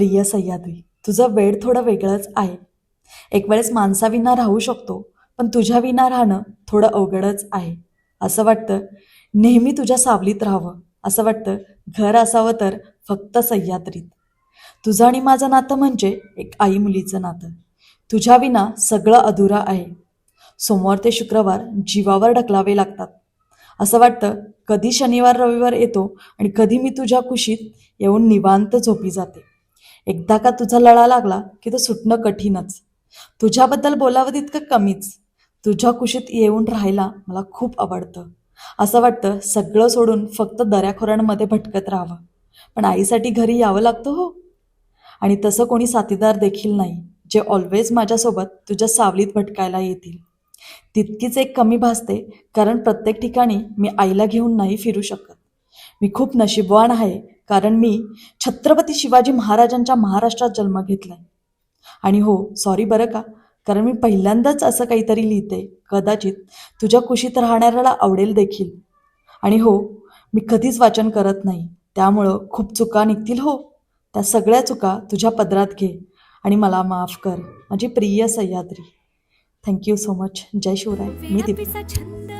प्रिय सह्याद्री, तुझं वेळ थोडं वेगळंच आहे. एक वेळेस माणसाविना राहू शकतो, पण तुझ्या विना राहणं थोडं अवघडच आहे. असं वाटतं नेहमी तुझ्या सावलीत राहावं. असं वाटतं घर असावं तर फक्त सह्याद्रीत. तुझं आणि माझं नातं म्हणजे एक आई मुलीचं नातं. तुझ्या विना सगळं अधुरं आहे. सोमवार ते शुक्रवार जीवावर ढकलावे लागतात. असं वाटतं कधी शनिवार रविवार येतो आणि कधी मी तुझ्या कुशीत येऊन निवांत झोपी जाते. एकदा का तुझा लळा लागला की तो सुटणं कठीणच. तुझ्याबद्दल बोलावं तितकं कमीच. तुझ्या कुशीत येऊन राहायला मला खूप आवडतं. असं वाटतं सगळं सोडून फक्त दऱ्याखोऱ्यांमध्ये भटकत राहावं. पण आईसाठी घरी यावं लागतं हो. आणि तसं कोणी साथीदार देखील नाही, जे ऑलवेज माझ्यासोबत तुझ्या सावलीत भटकायला येतील. तितकीच एक कमी भासते, कारण प्रत्येक ठिकाणी मी आईला घेऊन नाही फिरू शकत. मी खूप नशीबवान आहे, कारण मी छत्रपती शिवाजी महाराजांच्या महाराष्ट्रात जन्म घेतलाय. आणि हो, सॉरी बरं का, कारण मी पहिल्यांदाच असं काहीतरी लिहिते. कदाचित तुझ्या कुशीत राहणाऱ्याला आवडेल देखील. आणि हो, मी कधीच वाचन करत नाही, त्यामुळं खूप चुका निघतील हो. त्या सगळ्या चुका तुझ्या पदरात घे आणि मला माफ कर, माझी प्रिय सह्याद्री. Thank you so much. जय शिवराय. मी दीपा. विणापिसा छंद